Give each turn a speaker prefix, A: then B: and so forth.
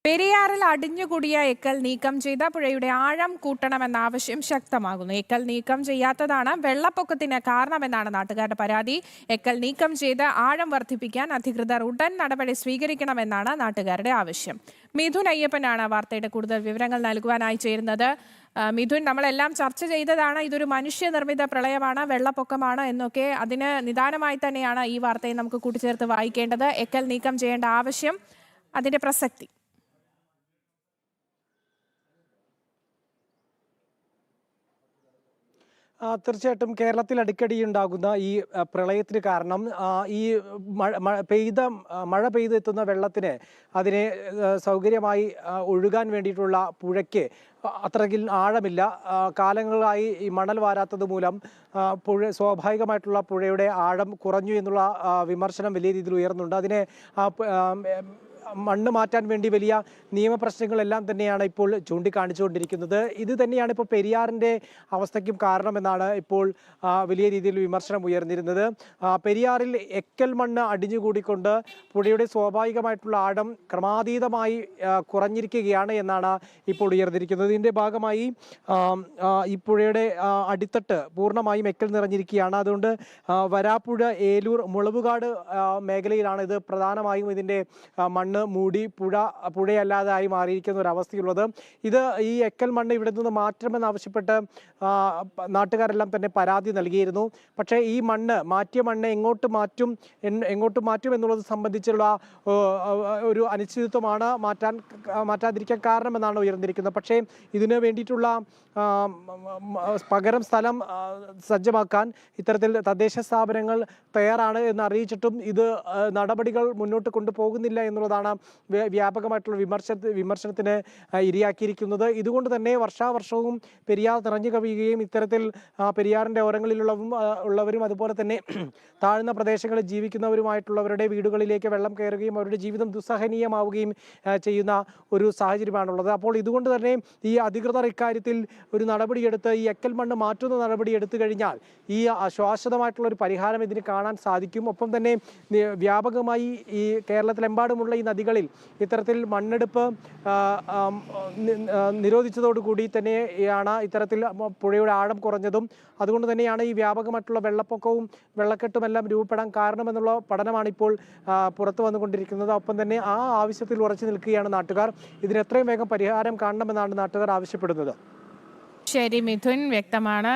A: പെരിയാറിൽ അടിഞ്ഞുകൂടിയ എക്കൽ നീക്കം ചെയ്ത പുഴയുടെ ആഴം കൂട്ടണമെന്ന ആവശ്യം ശക്തമാകുന്നു. എക്കൽ നീക്കം ചെയ്യാത്തതാണ് വെള്ളപ്പൊക്കത്തിന് കാരണമെന്നാണ് നാട്ടുകാരുടെ പരാതി. എക്കൽ നീക്കം ചെയ്ത് ആഴം വർദ്ധിപ്പിക്കാൻ അധികൃതർ ഉടൻ നടപടി സ്വീകരിക്കണമെന്നാണ് നാട്ടുകാരുടെ ആവശ്യം. മിഥുൻ അയ്യപ്പനാണ് വാർത്തയുടെ കൂടുതൽ വിവരങ്ങൾ നൽകുവാനായി ചേരുന്നത്. മിഥുൻ, നമ്മളെല്ലാം ചർച്ച ചെയ്തതാണ്, ഇതൊരു മനുഷ്യനിർമ്മിത പ്രളയമാണ്, വെള്ളപ്പൊക്കമാണ് എന്നൊക്കെ. അതിന് നിദാനമായി തന്നെയാണ് ഈ വാർത്തയെ നമുക്ക് കൂട്ടിച്ചേർത്ത് വായിക്കേണ്ടത്. എക്കൽ നീക്കം ചെയ്യേണ്ട ആവശ്യം, അതിന്റെ പ്രസക്തി.
B: തീർച്ചയായിട്ടും കേരളത്തിൽ അടിക്കടി ഉണ്ടാകുന്ന ഈ പ്രളയത്തിന് കാരണം ഈ മഴ പെയ്തെത്തുന്ന വെള്ളത്തിന് അതിനെ സൗകര്യമായി ഒഴുകാൻ വേണ്ടിയിട്ടുള്ള പുഴയ്ക്ക് അത്രയ്ക്ക് ആഴമില്ല. കാലങ്ങളായി ഈ മണൽ വാരാത്തത് മൂലം സ്വാഭാവികമായിട്ടുള്ള പുഴയുടെ ആഴം കുറഞ്ഞു എന്നുള്ള വിമർശനം വലിയ രീതിയിൽ ഉയർന്നുണ്ട്. അതിനെ മണ്ണ് മാറ്റാൻ വേണ്ടി വലിയ നിയമപ്രശ്നങ്ങളെല്ലാം തന്നെയാണ് ഇപ്പോൾ ചൂണ്ടിക്കാണിച്ചുകൊണ്ടിരിക്കുന്നത്. ഇത് തന്നെയാണ് ഇപ്പോൾ പെരിയാറിൻ്റെ അവസ്ഥയ്ക്കും കാരണമെന്നാണ് ഇപ്പോൾ വലിയ രീതിയിൽ വിമർശനം ഉയർന്നിരുന്നത്. പെരിയാറിൽ എക്കൽ മണ്ണ് അടിഞ്ഞുകൂടിക്കൊണ്ട് പുഴയുടെ സ്വാഭാവികമായിട്ടുള്ള ആഴം ക്രമാതീതമായി കുറഞ്ഞിരിക്കുകയാണ് എന്നാണ് ഇപ്പോൾ ഉയർന്നിരിക്കുന്നത്. ഇതിൻ്റെ ഭാഗമായി ഈ പുഴയുടെ അടിത്തട്ട് പൂർണ്ണമായും എക്കൽ നിറഞ്ഞിരിക്കുകയാണ്. അതുകൊണ്ട് വരാപ്പുഴ, ഏലൂർ, മുളവുകാട് മേഖലയിലാണ് ഇത് പ്രധാനമായും ഇതിൻ്റെ മണ്ണ് മൂടി പുഴയല്ലാതായി മാറിയിരിക്കുന്ന ഒരു അവസ്ഥയുള്ളത്. ഈ എക്കൽ മണ്ണ് ഇവിടെ നിന്ന് മാറ്റണമെന്നാവശ്യപ്പെട്ട് നാട്ടുകാരെല്ലാം തന്നെ പരാതി നൽകിയിരുന്നു. പക്ഷേ ഈ മാറ്റിയ മണ്ണ് എങ്ങോട്ട് മാറ്റും എന്നുള്ളത് സംബന്ധിച്ചുള്ള ഒരു അനിശ്ചിതത്വമാണ് മാറ്റാതിരിക്കാൻ കാരണമെന്നാണ് ഉയർന്നിരിക്കുന്നത്. പക്ഷേ ഇതിന് വേണ്ടിയിട്ടുള്ള പകരം സ്ഥലം സജ്ജമാക്കാൻ ഇത്തരത്തിൽ തദ്ദേശ സ്ഥാപനങ്ങൾ തയ്യാറാണ് എന്ന് അറിയിച്ചിട്ടും ഇത് നടപടികൾ മുന്നോട്ട് കൊണ്ടുപോകുന്നില്ല എന്നുള്ളതാണ് വ്യാപകമായിട്ടുള്ള വിമർശനത്തിന് ഇരയാക്കിയിരിക്കുന്നത്. ഇതുകൊണ്ട് തന്നെ വർഷാവർഷവും പെരിയാർ നിറഞ്ഞു കവിയുകയും ഇത്തരത്തിൽ പെരിയാറിൻ്റെ ഓരങ്ങളിലുള്ളവരും അതുപോലെ തന്നെ താഴ്ന്ന പ്രദേശങ്ങളിൽ ജീവിക്കുന്നവരുമായിട്ടുള്ളവരുടെ വീടുകളിലേക്ക് വെള്ളം കയറുകയും അവരുടെ ജീവിതം ദുസ്സഹനീയമാവുകയും ചെയ്യുന്ന ഒരു സാഹചര്യമാണുള്ളത്. അപ്പോൾ ഇതുകൊണ്ട് തന്നെ ഈ അധികൃതർ ഇക്കാര്യത്തിൽ ഒരു നടപടിയെടുത്ത് ഈ എക്കൽ മണ്ണ് മാറ്റുന്ന നടപടി എടുത്തു കഴിഞ്ഞാൽ ഈ ശാശ്വതമായിട്ടുള്ള ഒരു പരിഹാരം ഇതിന് കാണാൻ സാധിക്കും. ഒപ്പം തന്നെ വ്യാപകമായി ഈ കേരളത്തിലെമ്പാടുമുള്ള ഈ നദികളിൽ ഇത്തരത്തിൽ മണ്ണെടുപ്പ് നിരോധിച്ചതോടുകൂടി തന്നെയാണ് ഇത്തരത്തിൽ പുഴയുടെ ആഴം കുറഞ്ഞതും. അതുകൊണ്ട് തന്നെയാണ് ഈ വ്യാപകമായിട്ടുള്ള വെള്ളപ്പൊക്കവും വെള്ളക്കെട്ടുമെല്ലാം രൂപപ്പെടാൻ കാരണമെന്നുള്ള പഠനമാണ് ഇപ്പോൾ പുറത്തു വന്നുകൊണ്ടിരിക്കുന്നത്. ഒപ്പം തന്നെ ആ ആവശ്യത്തിൽ ഉറച്ചു നിൽക്കുകയാണ് നാട്ടുകാർ. ഇതിന് എത്രയും വേഗം പരിഹാരം കാണണമെന്നാണ് നാട്ടുകാർ ആവശ്യപ്പെടുന്നത്.
A: ശരി മിഥുൻ, വ്യക്തമാണ്.